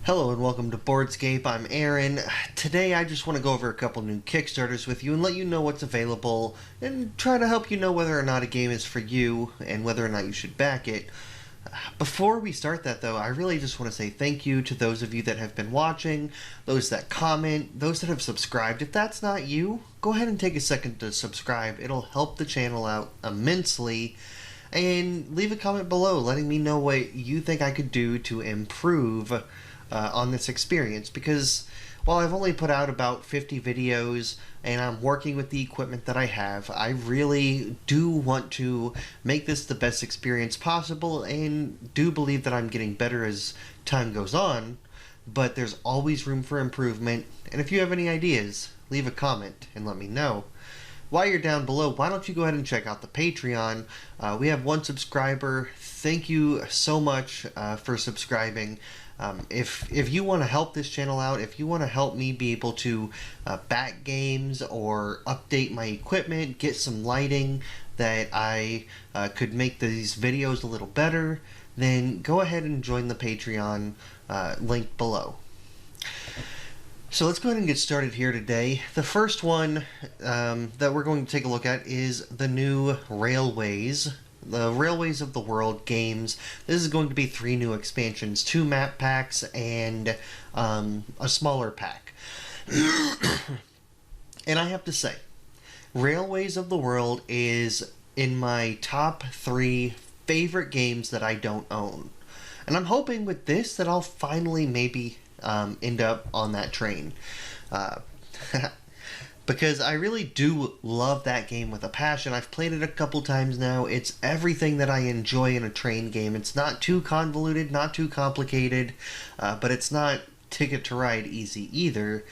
Hello and welcome to Boardscape. I'm Aaron. Today I just want to go over a couple new Kickstarters with you and let you know what's available and try to help you know whether or not a game is for you and whether or not you should back it. Before we start that though, I really just want to say thank you to those of you that have been watching, those that comment, those that have subscribed. If that's not you, go ahead and take a second to subscribe. It'll help the channel out immensely. And leave a comment below letting me know what you think I could do to improve on this experience, because while I've only put out about 50 videos and I'm working with the equipment that I have, I really do want to make this the best experience possible and do believe that I'm getting better as time goes on, but there's always room for improvement. And if you have any ideas, leave a comment and let me know. While you're down below, why don't you go ahead and check out the Patreon. We have one subscriber. Thank you so much for subscribing. If you want to help this channel out, if you want to help me be able to back games or update my equipment, get some lighting that I could make these videos a little better, then go ahead and join the Patreon link below. So let's go ahead and get started here today. The first one that we're going to take a look at is the new Railways. The Railways of the World games. This is going to be 3 new expansions, 2 map packs, and a smaller pack. And I have to say, Railways of the World is in my top 3 favorite games that I don't own. And I'm hoping with this that I'll finally maybe end up on that train. Because I really do love that game with a passion. I've played it a couple times now. It's everything that I enjoy in a train game. It's not too convoluted, not too complicated, but it's not Ticket to Ride easy either.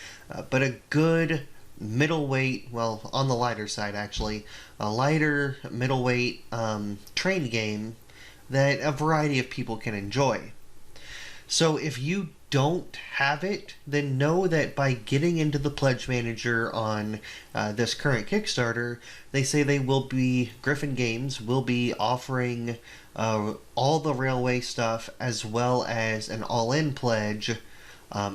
But a good middleweight, well, on the lighter side actually, a lighter middleweight train game that a variety of people can enjoy. So if you don't have it, then know that by getting into the Pledge Manager on this current Kickstarter, they say Griffin Games will be offering all the Railway stuff as well as an all-in pledge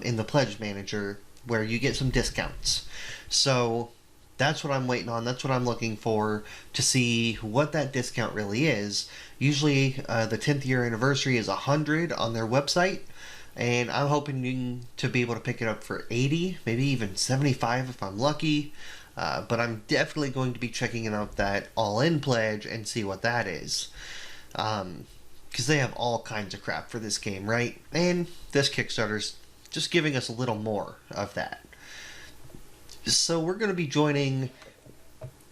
in the Pledge Manager where you get some discounts. So that's what I'm waiting on. That's what I'm looking for to see what that discount really is. Usually the 10th year anniversary is 100 on their website. And I'm hoping to be able to pick it up for 80, maybe even 75 if I'm lucky. But I'm definitely going to be checking out that all-in pledge and see what that is. Because they have all kinds of crap for this game, right? And this Kickstarter's just giving us a little more of that. So we're going to be joining...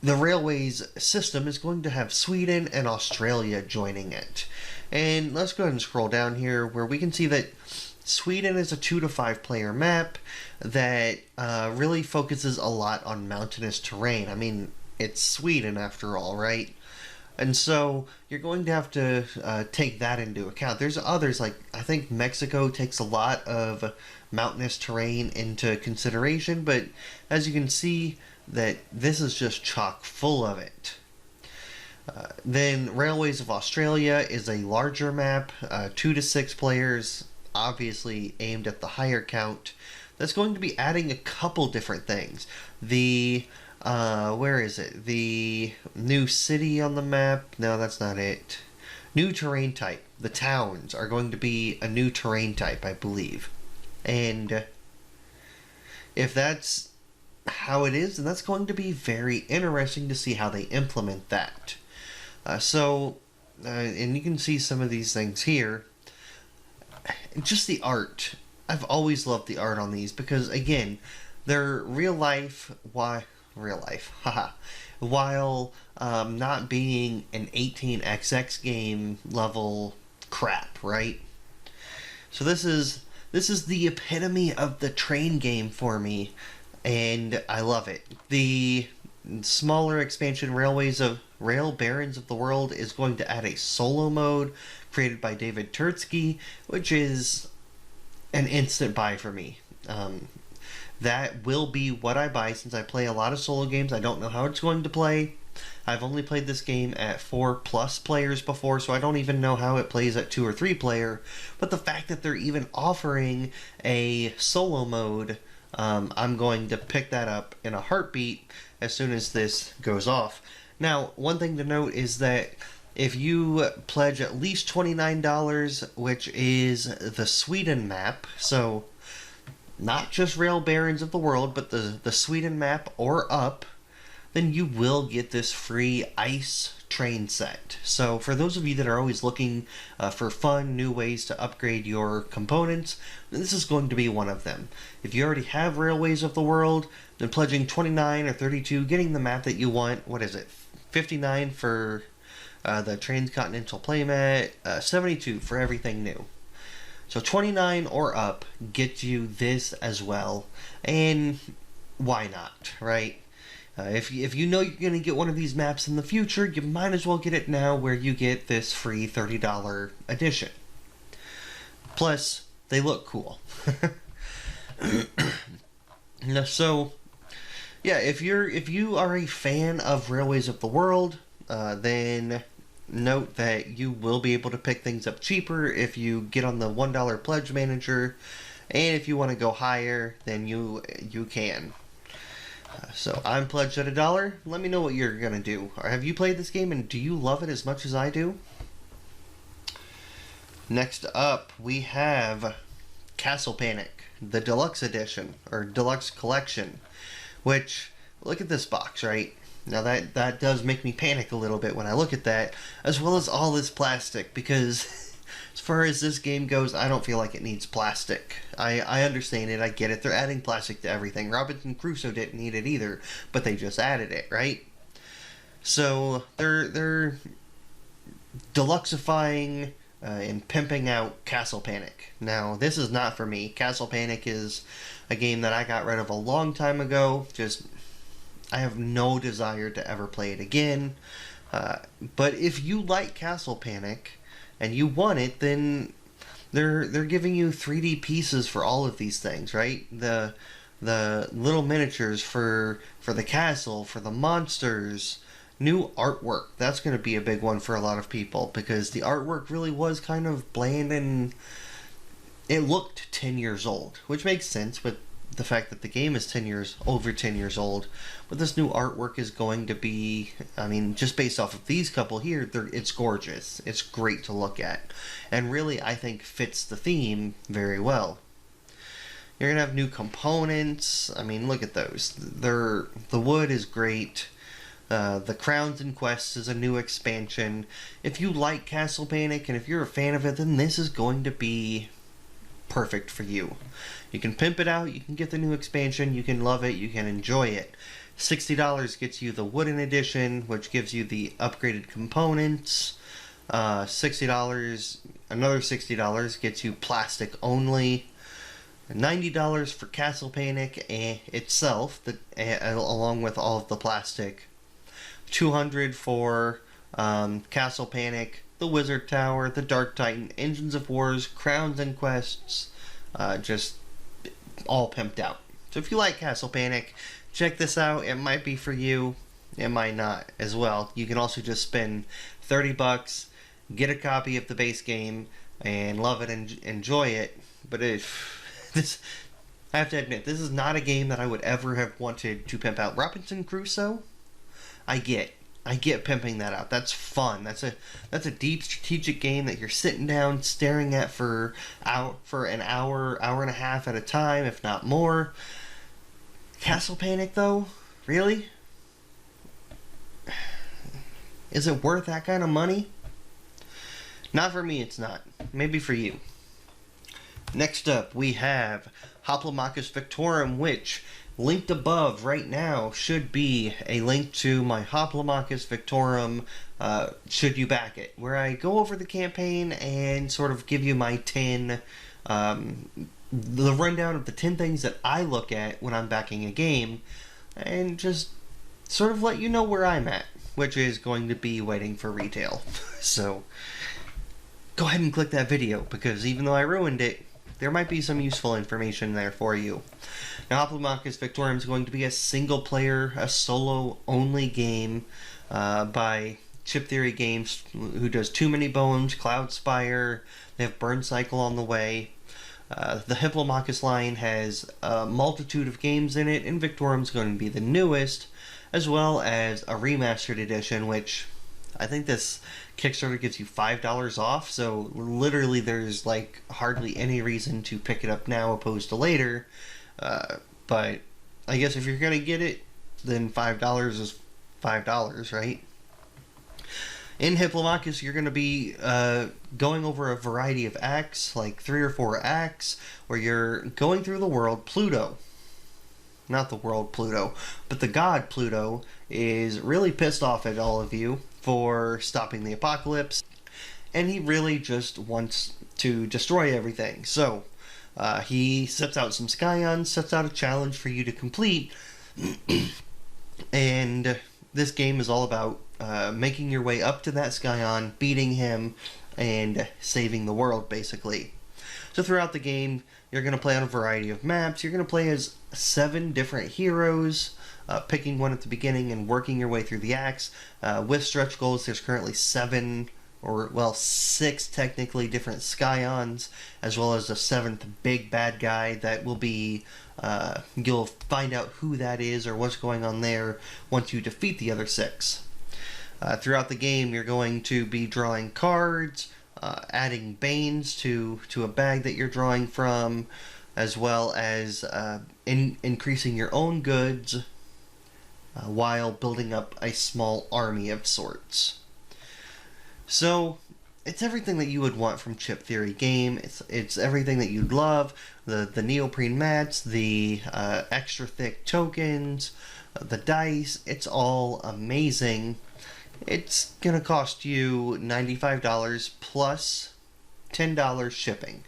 The Railways system is going to have Sweden and Australia joining it. And let's go ahead and scroll down here where we can see that Sweden is a 2 to 5 player map that really focuses a lot on mountainous terrain. I mean, it's Sweden after all, right? And so you're going to have to take that into account. There's others, like I think Mexico takes a lot of mountainous terrain into consideration, but as you can see, that this is just chock full of it. Then Railways of Australia is a larger map, 2 to 6 players, obviously aimed at the higher count. That's going to be adding a couple different things. The where is it? The new city on the map? No, that's not it. New terrain type. The towns are going to be a new terrain type, I believe. And if that's how it is, and that's going to be very interesting to see how they implement that. And you can see some of these things here. Just the art. I've always loved the art on these because, again, they're real life, haha, while not being an 18xx game level crap, right? So this is the epitome of the train game for me. And I love it. The smaller expansion Rail Barons of the World is going to add a solo mode created by David Turtsky, which is an instant buy for me. That will be what I buy since I play a lot of solo games. I don't know how it's going to play, I've only played this game at 4+ players before, so I don't even know how it plays at 2 or 3 player. But the fact that they're even offering a solo mode, I'm going to pick that up in a heartbeat as soon as this goes off. Now, one thing to note is that if you pledge at least $29, which is the Sweden map, so not just Rail Barons of the World, but the Sweden map or up, then you will get this free ice train set. So for those of you that are always looking for fun, new ways to upgrade your components, this is going to be one of them. If you already have Railways of the World, then pledging 29 or 32, getting the map that you want, what is it, 59 for the Transcontinental playmat, 72 for everything new. So 29 or up gets you this as well, and why not, right? If you know you're going to get one of these maps in the future, you might as well get it now where you get this free $30 edition. Plus, they look cool. So, yeah, if you are a fan of Railways of the World, then note that you will be able to pick things up cheaper if you get on the $1 pledge manager, and if you want to go higher, then you can. So I'm pledged at $1. Let me know what you're gonna do. Or have you played this game and do you love it as much as I do? Next up, we have Castle Panic, the Deluxe Edition or Deluxe Collection. Which, look at this box, right? Now that does make me panic a little bit when I look at that, as well as all this plastic, because as far as this game goes, I don't feel like it needs plastic. I understand it, I get it, they're adding plastic to everything. Robinson Crusoe didn't need it either, but they just added it, right? So they're deluxifying and pimping out Castle Panic. Now, this is not for me. Castle Panic is a game that I got rid of a long time ago. I have no desire to ever play it again. But if you like Castle Panic and you want it, then they're giving you 3D pieces for all of these things, right? The little miniatures for the castle, for the monsters, new artwork. That's going to be a big one for a lot of people because the artwork really was kind of bland and it looked 10 years old, which makes sense with the fact that the game is over 10 years old. But this new artwork is going to be, I mean, just based off of these couple here, it's gorgeous. It's great to look at. And really, I think fits the theme very well. You're going to have new components. I mean, look at those. The wood is great. The Crowns and Quests is a new expansion. If you like Castle Panic and if you're a fan of it, then this is going to be perfect for you. You can pimp it out, you can get the new expansion, you can love it, you can enjoy it. $60 gets you the wooden edition, which gives you the upgraded components. $60, another $60 gets you plastic only. $90 for Castle Panic itself, along with all of the plastic. $200 for Castle Panic, the Wizard Tower, the Dark Titan, Engines of Wars, Crowns and Quests, just all pimped out. So if you like Castle Panic, check this out. It might be for you, it might not as well. You can also just spend $30, get a copy of the base game, and love it and enjoy it. But I have to admit, this is not a game that I would ever have wanted to pimp out. Robinson Crusoe, I get pimping that out. That's fun. That's a deep strategic game that you're sitting down staring at for an hour and a half at a time, if not more. Castle Panic, though, really? Is it worth that kind of money? Not for me, it's not. Maybe for you. Next up, we have Hoplomachus Victorum, which linked above right now should be a link to my Hoplomachus Victorum, should you back it, where I go over the campaign and sort of give you my 10, the rundown of the 10 things that I look at when I'm backing a game, and just sort of let you know where I'm at, which is going to be waiting for retail. So, go ahead and click that video, because even though I ruined it, there might be some useful information there for you. Now, Hoplomachus Victorum is going to be a single-player, a solo-only game. by Chip Theory Games, who does Too Many Bones, Cloud Spire. They have Burn Cycle on the way. The Hoplomachus line has a multitude of games in it, and Victorum's going to be the newest, as well as a remastered edition, which I think this Kickstarter gives you $5 off, so literally there's like hardly any reason to pick it up now opposed to later. But I guess if you're going to get it, then $5 is $5, right? In Hoplomachus, you're going to be going over a variety of acts, like 3 or 4 acts, where you're going through the world. Pluto, not the world Pluto, but the god Pluto, is really pissed off at all of you for stopping the apocalypse, and he really just wants to destroy everything. So he sets out some scions, sets out a challenge for you to complete, and this game is all about making your way up to that scion, beating him, and saving the world, basically. So throughout the game, you're going to play on a variety of maps. You're going to play as 7 different heroes, picking one at the beginning and working your way through the acts. With stretch goals, there's currently 6 technically different scions, as well as a 7th big bad guy that will be, you'll find out who that is or what's going on there once you defeat the other 6. Throughout the game, you're going to be drawing cards, adding banes to a bag that you're drawing from, as well as increasing your own goods while building up a small army of sorts. So it's everything that you would want from Chip Theory game. It's everything that you'd love. The neoprene mats, the extra thick tokens, the dice. It's all amazing. It's going to cost you $95 plus $10 shipping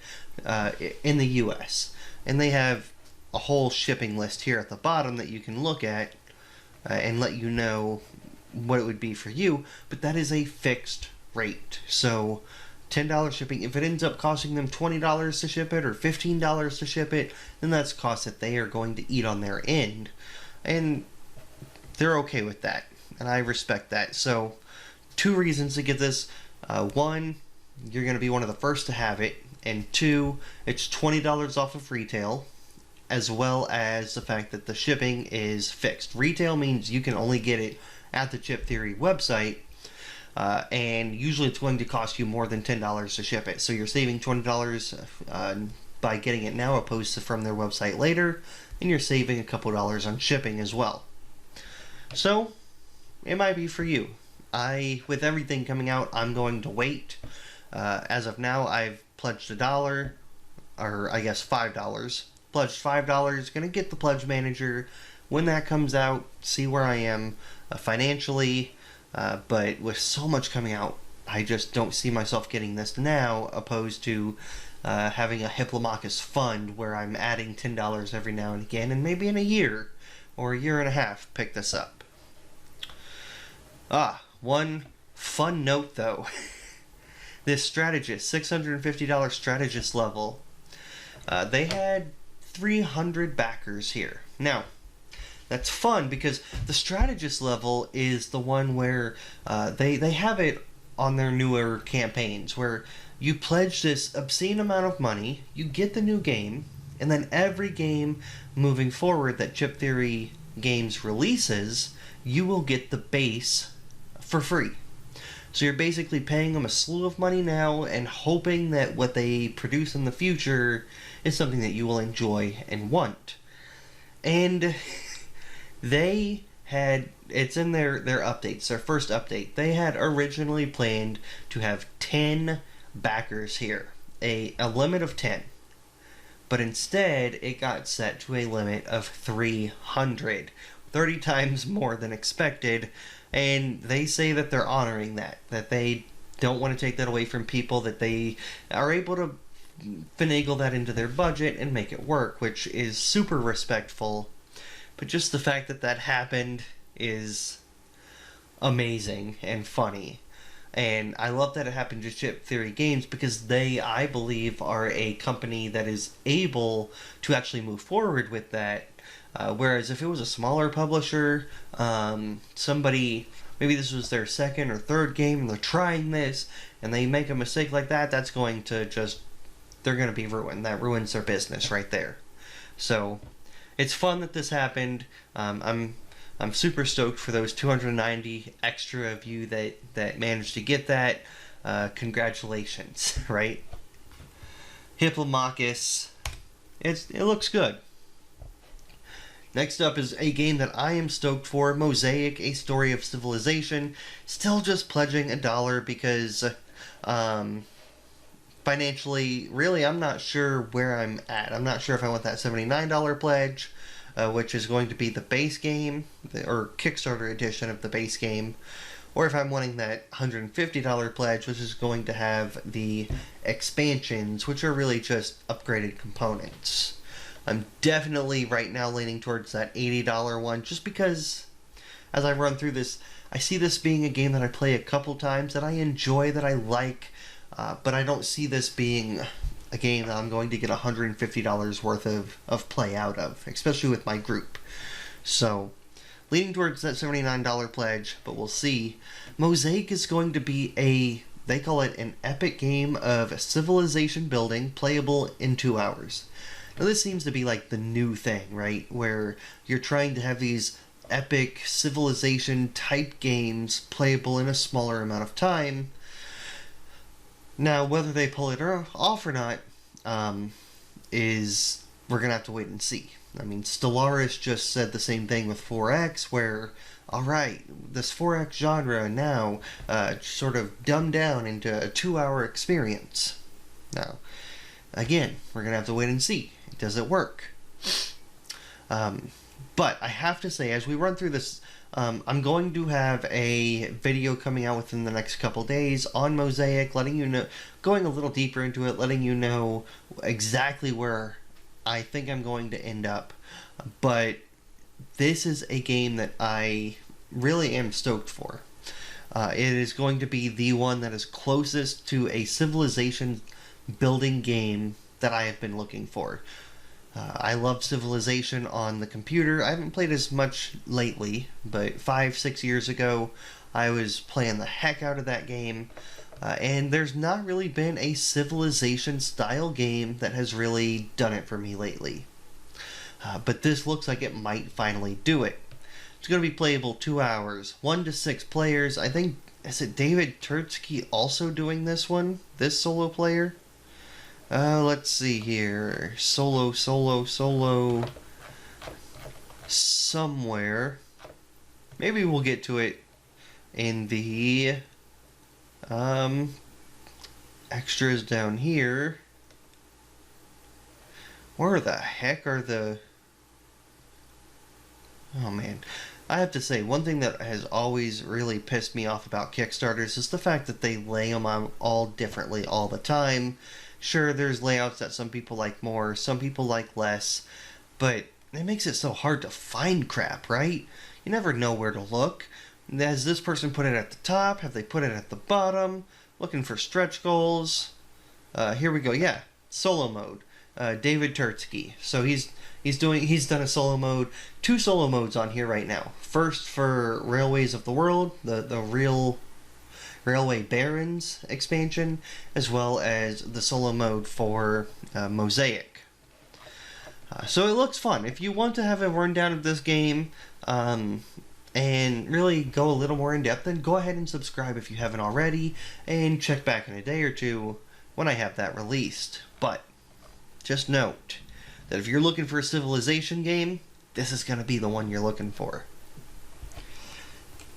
in the US. And they have a whole shipping list here at the bottom that you can look at and let you know what it would be for you. But that is a fixed rate. So $10 shipping, if it ends up costing them $20 to ship it or $15 to ship it, then that's cost that they are going to eat on their end. And they're okay with that. And I respect that. So 2 reasons to get this. 1, you're going to be one of the first to have it. And 2, it's $20 off of retail, as well as the fact that the shipping is fixed. Retail means you can only get it at the Chip Theory website, and usually it's going to cost you more than $10 to ship it. So you're saving $20 by getting it now opposed to from their website later, and you're saving a couple dollars on shipping as well. So it might be for you. With everything coming out, I'm going to wait. As of now, I've pledged $1, or I guess $5. Pledged $5. Gonna get the pledge manager when that comes out. See where I am financially. But with so much coming out, I just don't see myself getting this now, opposed to having a Hoplomachus fund where I'm adding $10 every now and again, and maybe in a year or a year and a half pick this up. One fun note though. This strategist, $650 strategist level, they had 300 backers here. Now, that's fun because the strategist level is the one where they have it on their newer campaigns where you pledge this obscene amount of money, you get the new game, and then every game moving forward that Chip Theory Games releases, you will get the base for free. So you're basically paying them a slew of money now and hoping that what they produce in the future is something that you will enjoy and want. And they had, it's in their updates, their first update, they had originally planned to have 10 backers here, a limit of 10. But instead, it got set to a limit of 300, 30 times more than expected. And they say that they're honoring that they don't want to take that away from people, that they are able to finagle that into their budget and make it work, which is super respectful. But just the fact that that happened is amazing and funny. And I love that it happened to Chip Theory Games because they, I believe, are a company that is able to actually move forward with that. Whereas if it was a smaller publisher, somebody maybe this was their second or third game and they're trying this and they make a mistake like that, that's going to just, they're going to be ruined. That ruins their business right there. So it's fun that this happened. I'm super stoked for those 290 extra of you that managed to get that. Congratulations, right? Hoplomachus. It looks good. Next up is a game that I am stoked for, Mosaic, A Story of Civilization. Still just pledging $1 because financially, really, I'm not sure where I'm at. I'm not sure if I want that $79 pledge, which is going to be the base game, or Kickstarter edition of the base game, or if I'm wanting that $150 pledge, which is going to have the expansions, which are really just upgraded components. I'm definitely right now leaning towards that $80 one, just because as I run through this, I see this being a game that I play a couple times, that I enjoy, that I like, but I don't see this being a game that I'm going to get $150 worth of play out of, especially with my group. So, leaning towards that $79 pledge, but we'll see. Mosaic is going to be they call it an epic game of civilization building, playable in 2 hours. Now this seems to be like the new thing, right? Where you're trying to have these epic civilization type games playable in a smaller amount of time. Now, whether they pull it off or not, we're gonna have to wait and see. I mean, Stellaris just said the same thing with 4X, where, alright, this 4X genre now sort of dumbed down into a 2-hour experience. Now, again, we're gonna have to wait and see. Does it work? But I have to say, as we run through this, I'm going to have a video coming out within the next couple days on Mosaic, letting you know, going a little deeper into it, letting you know exactly where I think I'm going to end up. But this is a game that I really am stoked for. It is going to be the one that is closest to a civilization building game that I have been looking for. I love Civilization on the computer. I haven't played as much lately, but 5-6 years ago, I was playing the heck out of that game. And there's not really been a Civilization-style game that has really done it for me lately. But this looks like it might finally do it. It's going to be playable 2 hours, 1 to 6 players. I think, is it David Turtsky also doing this one? This solo player? Let's see here. Solo. Somewhere. Maybe we'll get to it in the extras down here. Where the heck are the... Oh man. I have to say, one thing that has always really pissed me off about Kickstarters is the fact that they lay them out all differently all the time. Sure, there's layouts that some people like more, some people like less, but it makes it so hard to find crap, right? You never know where to look. Has this person put it at the top? Have they put it at the bottom? Looking for stretch goals. Here we go. Yeah, solo mode. David Turtsky. So he's done a solo mode. 2 solo modes on here right now. First for Railways of the World, the real Railway Barons expansion, as well as the solo mode for Mosaic. So it looks fun. If you want to have a rundown of this game and really go a little more in depth, then go ahead and subscribe if you haven't already, and check back in a day or two when I have that released. But just note that if you're looking for a Civilization game, this is going to be the one you're looking for.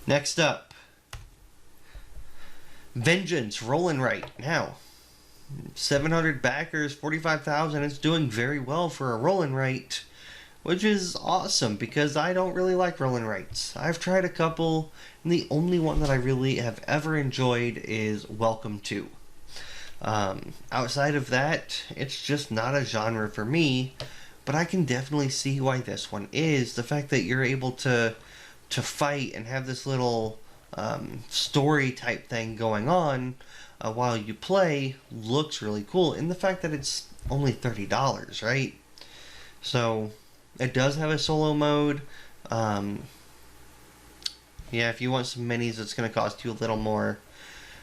Next up, Vengeance, rolling right now. 700 backers, 45,000. It's doing very well for a rolling right, which is awesome because I don't really like rolling rights. I've tried a couple, and the only one that I really have ever enjoyed is Welcome To. Outside of that, it's just not a genre for me, but I can definitely see why this one is. The fact that you're able to fight and have this little story type thing going on while you play looks really cool, and the fact that it's only $30, right? So it does have a solo mode. Yeah, if you want some minis, it's going to cost you a little more.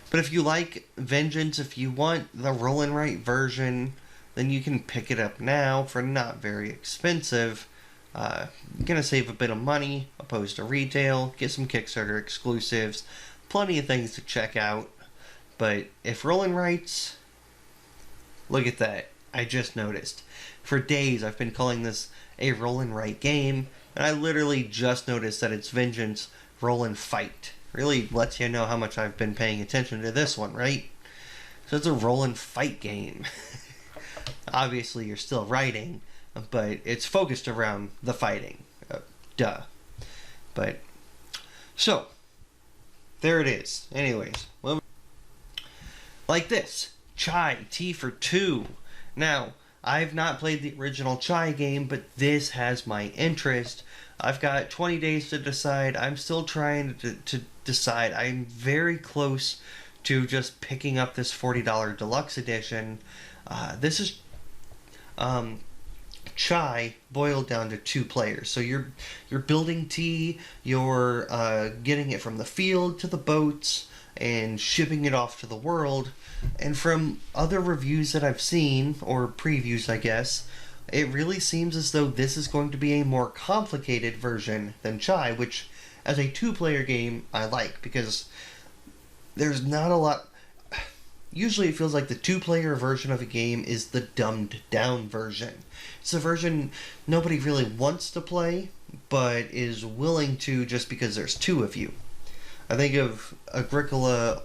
But if you like Vengeance, if you want the roll and write version, then you can pick it up now for not very expensive. You're going to save a bit of money opposed to retail, get some Kickstarter exclusives, plenty of things to check out. But if roll and writes, look at that. I just noticed. For days I've been calling this a roll and write game, and I literally just noticed that it's Vengeance roll and fight. Really lets you know how much I've been paying attention to this one, right? So it's a roll and fight game. Obviously you're still writing, but it's focused around the fighting. Duh. But, so, there it is. Anyways, well, like this. Chai, T for 2. Now, I've not played the original Chai game, but this has my interest. I've got 20 days to decide. I'm still trying to decide. I'm very close to just picking up this $40 deluxe edition. This is Chai boiled down to 2 players. So you're building tea, you're getting it from the field to the boats, and shipping it off to the world. And from other reviews that I've seen, or previews I guess, it really seems as though this is going to be a more complicated version than Chai, which as a 2-player game I like, because there's not a lot. Usually it feels like the 2-player version of a game is the dumbed down version. It's a version nobody really wants to play, but is willing to just because there's 2 of you. I think of Agricola,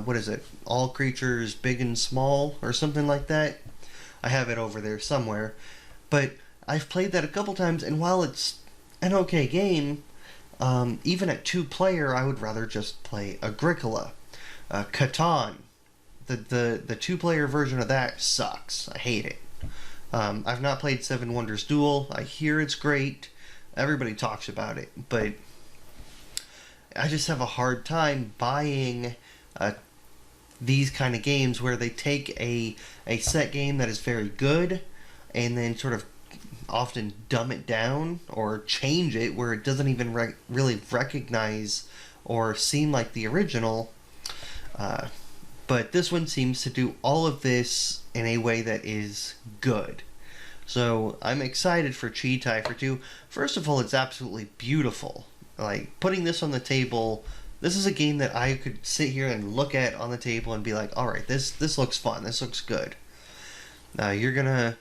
what is it? All Creatures Big and Small, or something like that. I have it over there somewhere. But I've played that a couple times, and while it's an okay game, even at 2-player, I would rather just play Agricola. Catan, the 2-player version of that sucks. I hate it. I've not played Seven Wonders Duel. I hear it's great. Everybody talks about it, but I just have a hard time buying these kind of games where they take a set game that is very good and then sort of often dumb it down or change it where it doesn't even really recognize or seem like the original. But this one seems to do all of this in a way that is good. So I'm excited for Chai for 2. First of all, it's absolutely beautiful. Like, putting this on the table, this is a game that I could sit here and look at on the table and be like, alright, this looks fun, this looks good. You're gonna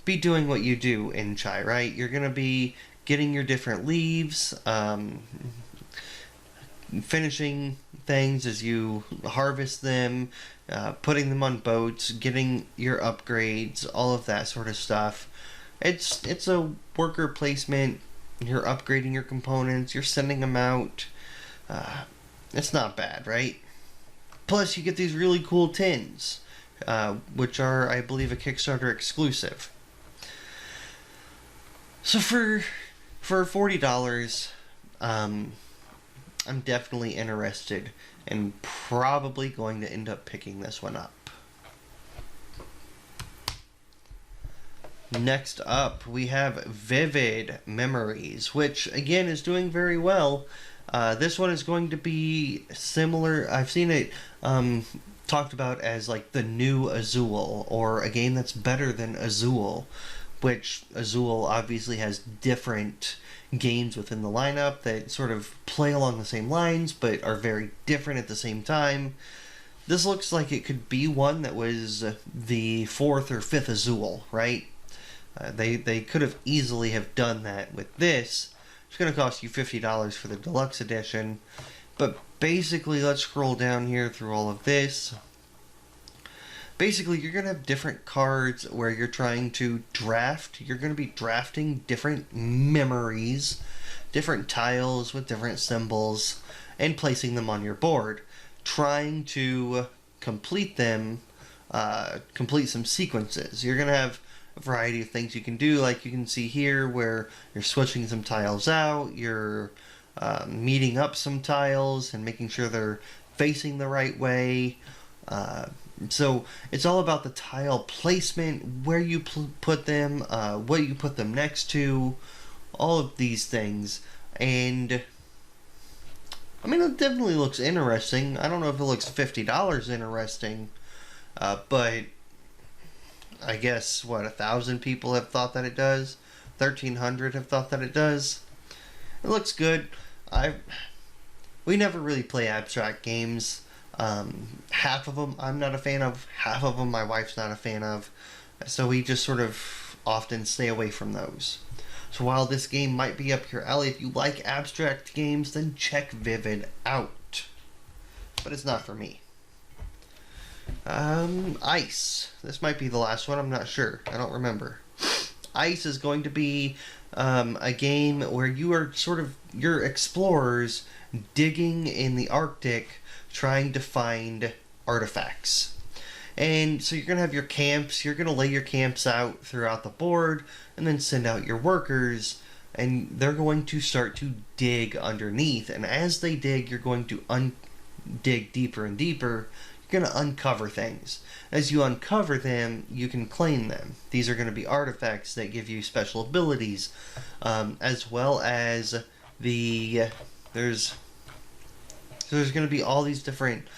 be doing what you do in Chai, right? You're gonna be getting your different leaves, finishing things as you harvest them, putting them on boats, getting your upgrades, all of that sort of stuff. It's a worker placement. You're upgrading your components, you're sending them out. It's not bad, right? Plus, you get these really cool tins, which are, I believe, a Kickstarter exclusive. So for $40, I'm definitely interested and probably going to end up picking this one up. Next up, we have Vivid Memories, which again is doing very well. This one is going to be similar. I've seen it talked about as like the new Azul, or a game that's better than Azul, which Azul obviously has different games within the lineup that sort of play along the same lines but are very different at the same time. This looks like it could be one that was the 4th or 5th Azul, right? They could have easily have done that with this. It's going to cost you $50 for the deluxe edition. But basically, let's scroll down here through all of this. Basically, you're going to have different cards where you're trying to draft. You're going to be drafting different memories, different tiles with different symbols, and placing them on your board. Trying to complete them, complete some sequences. You're going to have a variety of things you can do, like you can see here where you're switching some tiles out, you're meeting up some tiles and making sure they're facing the right way. So it's all about the tile placement, where you put them, what you put them next to, all of these things. And I mean, it definitely looks interesting. I don't know if it looks $50 interesting, but I guess, what, 1,000 people have thought that it does? 1,300 have thought that it does? It looks good. We never really play abstract games. Half of them I'm not a fan of, half of them my wife's not a fan of, so we just sort of often stay away from those. So while this game might be up your alley, if you like abstract games, then check Vivid out. But it's not for me. Ice. This might be the last one, I'm not sure. I don't remember. Ice is going to be a game where you're explorers digging in the Arctic trying to find artifacts. And so you're going to have your camps, you're going to lay your camps out throughout the board, and then send out your workers, and they're going to start to dig underneath. And as they dig, you're going to dig deeper and deeper. You're going to uncover things. As you uncover them, you can claim them. These are going to be artifacts that give you special abilities, as well as there's going to be all these different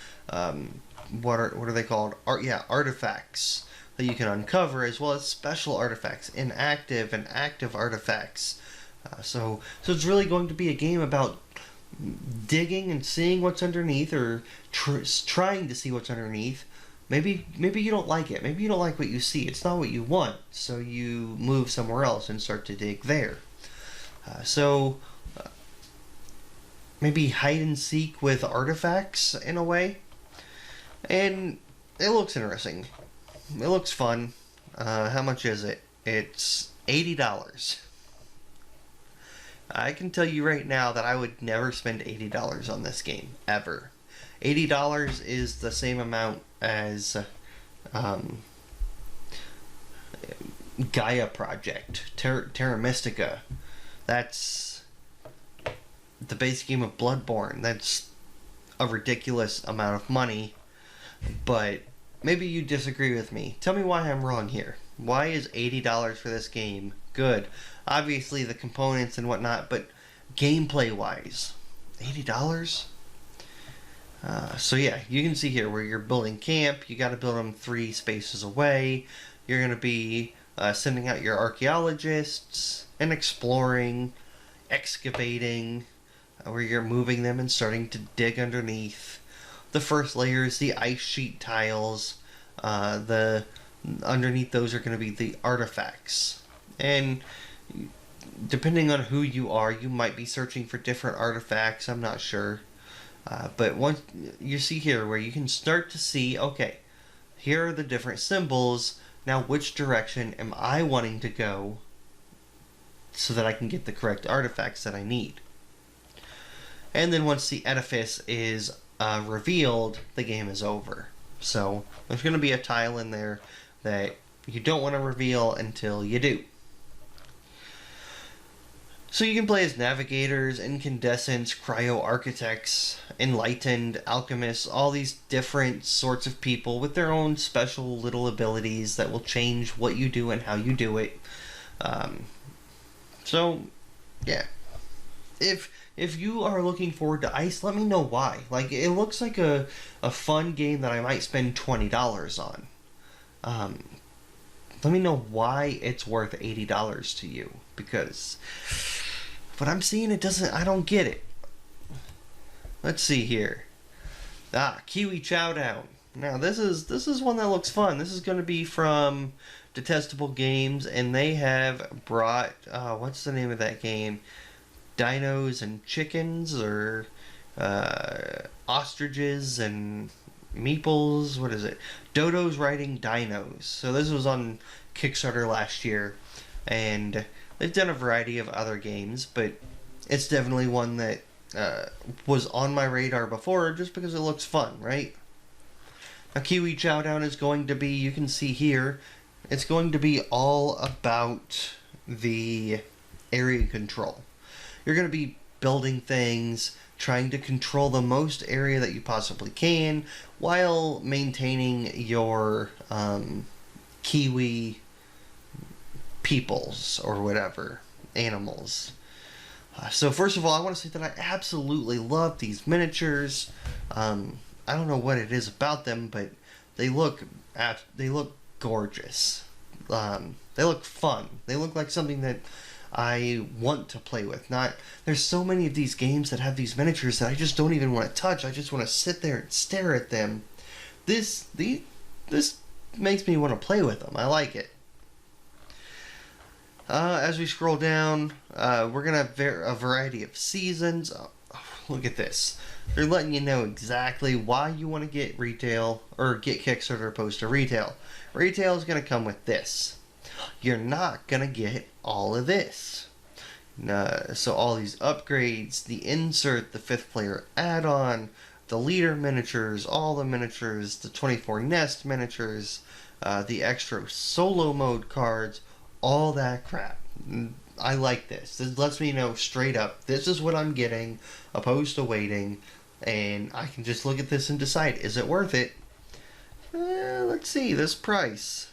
what are they called? Artifacts that you can uncover, as well as special artifacts, inactive and active artifacts. So it's really going to be a game about digging and seeing what's underneath, or trying to see what's underneath. Maybe you don't like it. Maybe you don't like what you see. It's not what you want, so you move somewhere else and start to dig there. Maybe hide and seek with artifacts in a way. And it looks interesting. It looks fun. How much is it? It's $80. I can tell you right now that I would never spend $80 on this game, ever. $80 is the same amount as Gaia Project, Terra Mystica. That's the base game of Bloodborne. That's a ridiculous amount of money. But maybe you disagree with me. Tell me why I'm wrong here. Why is $80 for this game good? Obviously the components and whatnot, but gameplay wise, $80? So yeah, you can see here where you're building camp. You got to build them 3 spaces away. You're going to be sending out your archaeologists and exploring, excavating, where you're moving them and starting to dig underneath. The first layer is the ice sheet tiles. Underneath those are going to be the artifacts. And depending on who you are, you might be searching for different artifacts. I'm not sure. But once you see here where you can start to see, okay, here are the different symbols. Now which direction am I wanting to go so that I can get the correct artifacts that I need? And then once the edifice is revealed, the game is over. So there's going to be a tile in there that you don't want to reveal until you do. So you can play as navigators, incandescents, cryo-architects, enlightened, alchemists, all these different sorts of people with their own special little abilities that will change what you do and how you do it. So, yeah. If you are looking forward to Ice, let me know why. Like, it looks like a fun game that I might spend $20 on. Let me know why it's worth $80 to you, because what I'm seeing, I don't get it. Let's see here. Kiwi Chowdown. Now this is one that looks fun. This is going to be from Detestable Games, and they have brought what's the name of that game? Dinos and chickens, or ostriches and meeples. What is it? Dodos riding dinos. So this was on Kickstarter last year, and they've done a variety of other games, but it's definitely one that was on my radar before just because it looks fun, right? Now, Kiwi Chowdown is going to be, you can see here, it's going to be all about the area control. You're going to be building things, trying to control the most area that you possibly can, while maintaining your Kiwi peoples, or whatever, animals. So first of all, I want to say that I absolutely love these miniatures. I don't know what it is about them, but they look gorgeous. They look fun. They look like something that I want to play with. There's so many of these games that have these miniatures that I just don't even want to touch. I just want to sit there and stare at them. This makes me want to play with them. I like it. As we scroll down, we're gonna have a variety of seasons. Oh, look at this. They're letting you know exactly why you want to get retail or get Kickstarter opposed to retail. Retail is gonna come with this. You're not gonna get all of this. So all these upgrades, the insert, the 5th player add-on, the leader miniatures, all the miniatures, the 24 nest miniatures, the extra solo mode cards, all that crap. I like this. This lets me know straight up, this is what I'm getting, opposed to waiting, and I can just look at this and decide, is it worth it? Let's see, this price.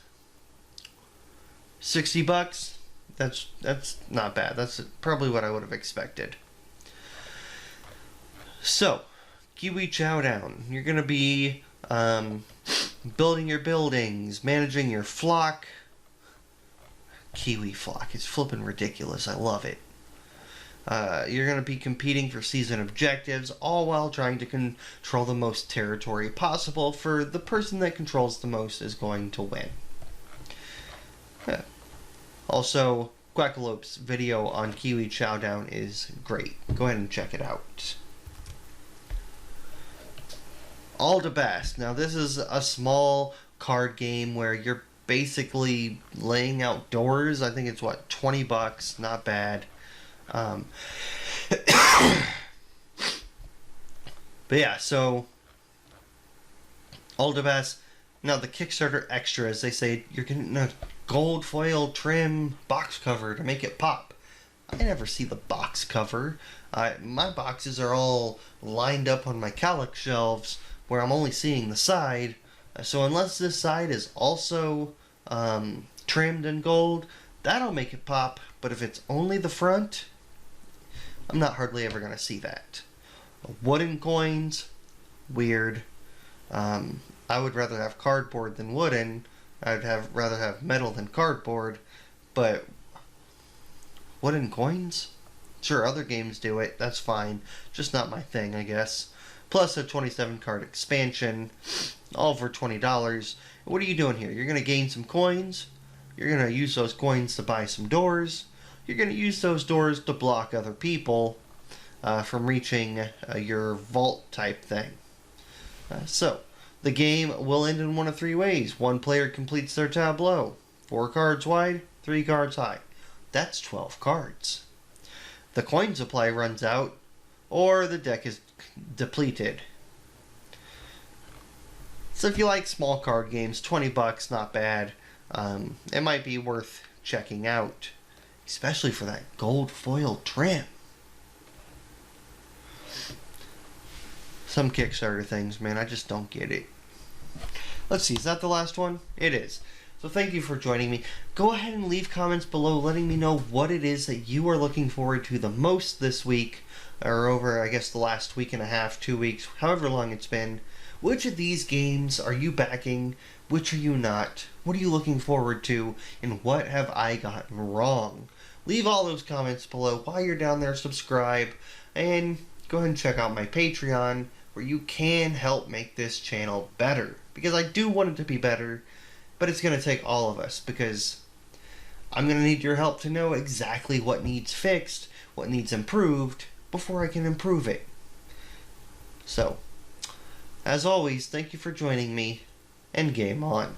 $60? That's not bad. That's probably what I would have expected. So, Kiwi Chowdown. You're going to be building your buildings, managing your flock. Kiwi flock. It's flipping ridiculous. I love it. You're going to be competing for season objectives, all while trying to control the most territory possible. For the person that controls the most is going to win. Also, Quackalope's video on Kiwi Chowdown is great. Go ahead and check it out. Aldabas. Now this is a small card game where you're basically laying out doors. I think it's what, $20, not bad. But yeah, so Aldabas. Now the Kickstarter extras, they say you're getting a gold foil trim box cover to make it pop. I never see the box cover. My boxes are all lined up on my Kallax shelves where I'm only seeing the side. So unless this side is also trimmed in gold, that'll make it pop. But if it's only the front, I'm not hardly ever going to see that. Wooden coins, weird. I would rather have cardboard than wooden. I'd rather have metal than cardboard. But wooden coins? Sure, other games do it. That's fine. Just not my thing, I guess. Plus a 27 card expansion, all for $20. What are you doing here? You're going to gain some coins. You're going to use those coins to buy some doors. You're going to use those doors to block other people from reaching your vault type thing. So, the game will end in one of 3 ways. One player completes their tableau. 4 cards wide, 3 cards high. That's 12 cards. The coin supply runs out, or the deck is depleted. So if you like small card games, $20, not bad. It might be worth checking out, especially for that gold foil trim. Some Kickstarter things, man, I just don't get it. Let's see, is that the last one? It is. So thank you for joining me. Go ahead and leave comments below letting me know what it is that you are looking forward to the most this week, or over, I guess, the last week and a half, 2 weeks, however long it's been. Which of these games are you backing? Which are you not? What are you looking forward to? And what have I gotten wrong? Leave all those comments below. While you're down there, subscribe. And go ahead and check out my Patreon, where you can help make this channel better. Because I do want it to be better, but it's going to take all of us, because I'm going to need your help to know exactly what needs fixed, what needs improved, before I can improve it. So, as always, thank you for joining me, and game on.